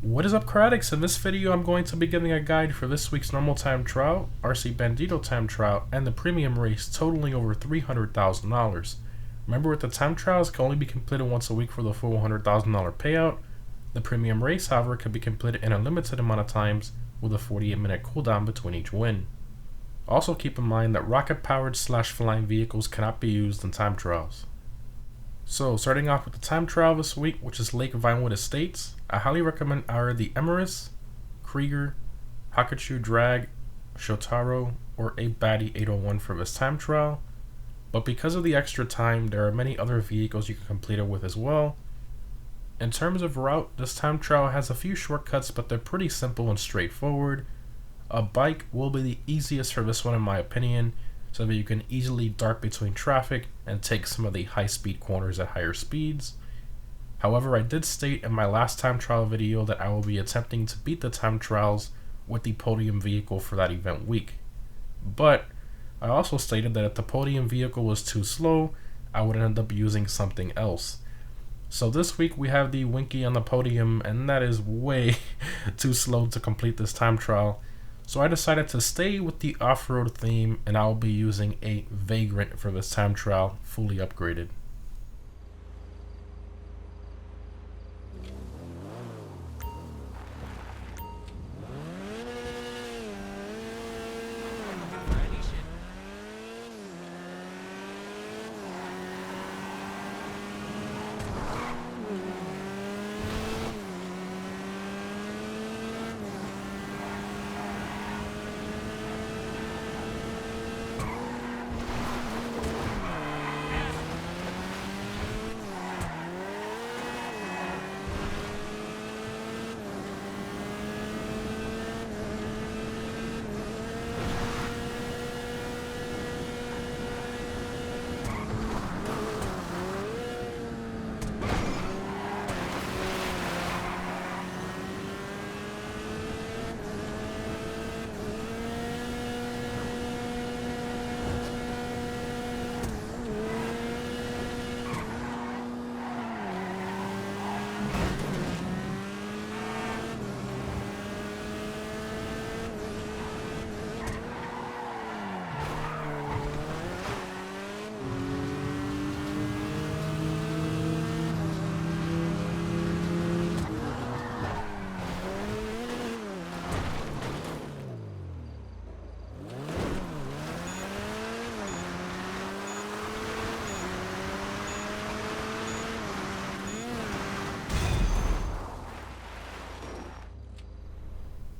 What is up, Karatics? In this video I'm going to be giving a guide for this week's normal time trial, RC Bandito time trial, and the premium race totaling over $300,000. Remember, with the time trials can only be completed once a week for the full $100,000 payout. The premium race, however, can be completed in a limited amount of times with a 48-minute cooldown between each win. Also keep in mind that rocket-powered / flying vehicles cannot be used in time trials. So, starting off with the time trial this week, which is Lake Vinewood Estates, I highly recommend either the Emirates, Krieger, Hakachu Drag, Shotaro, or a Baddie 801 for this time trial. But because of the extra time, there are many other vehicles you can complete it with as well. In terms of route, this time trial has a few shortcuts, but they're pretty simple and straightforward. A bike will be the easiest for this one in my opinion, so that you can easily dart between traffic and take some of the high-speed corners at higher speeds. However, I did state in my last time trial video that I will be attempting to beat the time trials with the podium vehicle for that event week. But I also stated that if the podium vehicle was too slow, I would end up using something else. So this week we have the Winky on the podium, and that is way too slow to complete this time trial. So I decided to stay with the off-road theme, and I'll be using a Vagrant for this time trial, fully upgraded.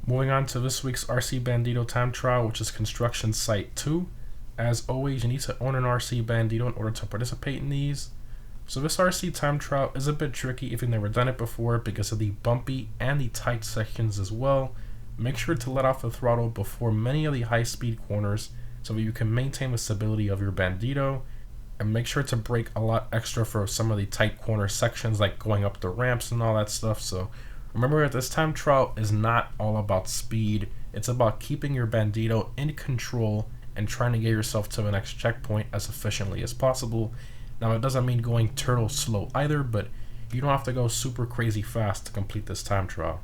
Moving on to this week's RC Bandito time trial, which is Construction Site 2. As always, you need to own an RC Bandito in order to participate in these. So this RC time trial is a bit tricky if you've never done it before because of the bumpy and the tight sections as well. Make sure to let off the throttle before many of the high speed corners so that you can maintain the stability of your Bandito. And make sure to brake a lot extra for some of the tight corner sections, like going up the ramps and all that stuff. So remember that this time trial is not all about speed, it's about keeping your Bandito in control and trying to get yourself to the next checkpoint as efficiently as possible. Now, it doesn't mean going turtle slow either, but you don't have to go super crazy fast to complete this time trial.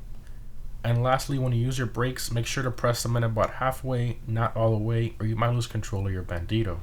And lastly, when you use your brakes, make sure to press them in about halfway, not all the way, or you might lose control of your Bandito.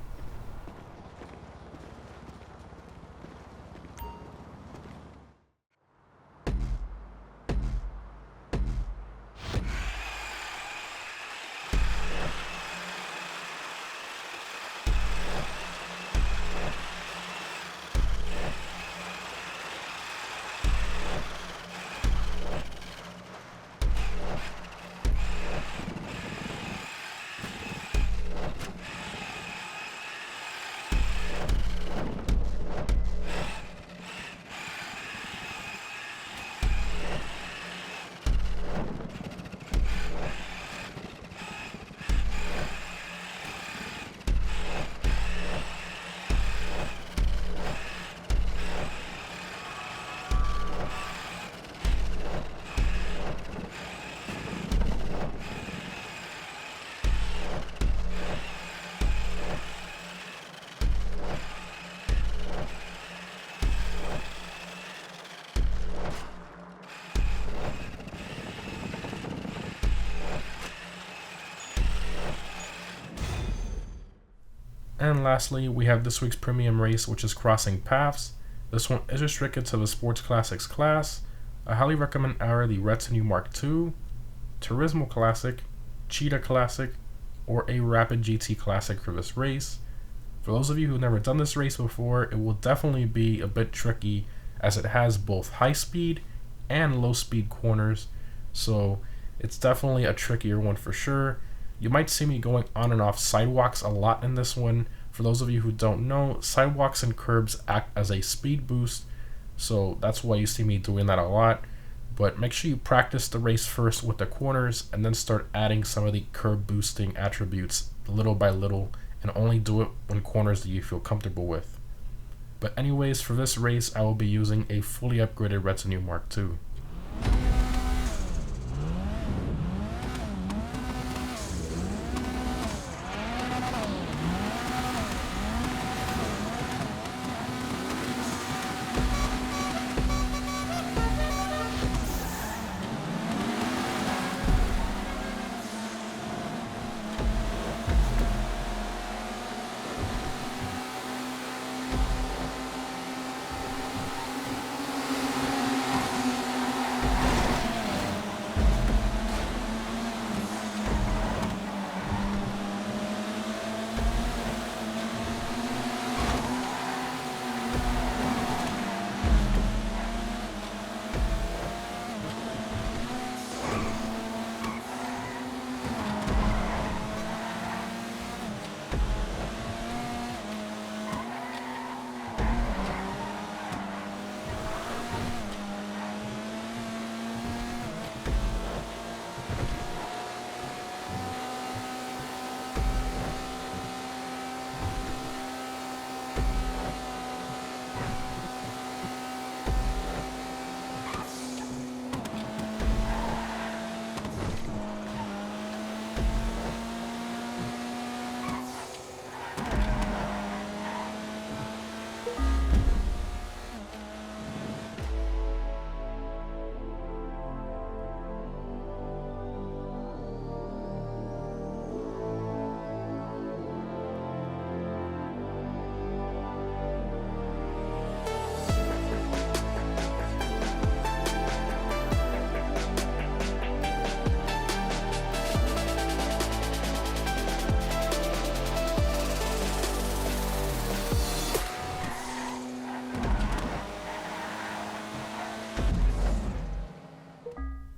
And lastly, we have this week's premium race, which is Crossing Paths. This one is restricted to the Sports Classics class. I highly recommend either the Retinue Mark II, Turismo Classic, Cheetah Classic, or a Rapid GT Classic for this race. For those of you who've never done this race before, it will definitely be a bit tricky as it has both high speed and low speed corners, so it's definitely a trickier one for sure. You might see me going on and off sidewalks a lot in this one. For those of you who don't know, sidewalks and curbs act as a speed boost, so that's why you see me doing that a lot. But make sure you practice the race first with the corners and then start adding some of the curb boosting attributes little by little, and only do it when corners that you feel comfortable with. But anyways, for this race I will be using a fully upgraded Retinue Mark II.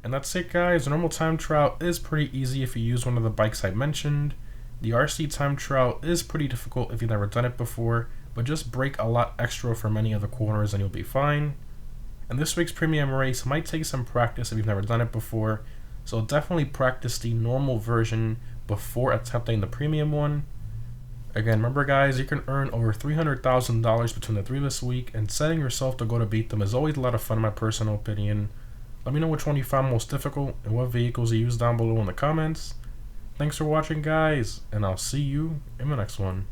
And that's it, guys. The normal time trial is pretty easy if you use one of the bikes I mentioned. The RC time trial is pretty difficult if you've never done it before, but just brake a lot extra from any of the corners and you'll be fine. And this week's premium race might take some practice if you've never done it before, so definitely practice the normal version before attempting the premium one. Again, remember guys, you can earn over $300,000 between the three this week, and setting yourself to go to beat them is always a lot of fun in my personal opinion. Let me know which one you found most difficult and what vehicles you used down below in the comments. Thanks for watching guys, and I'll see you in the next one.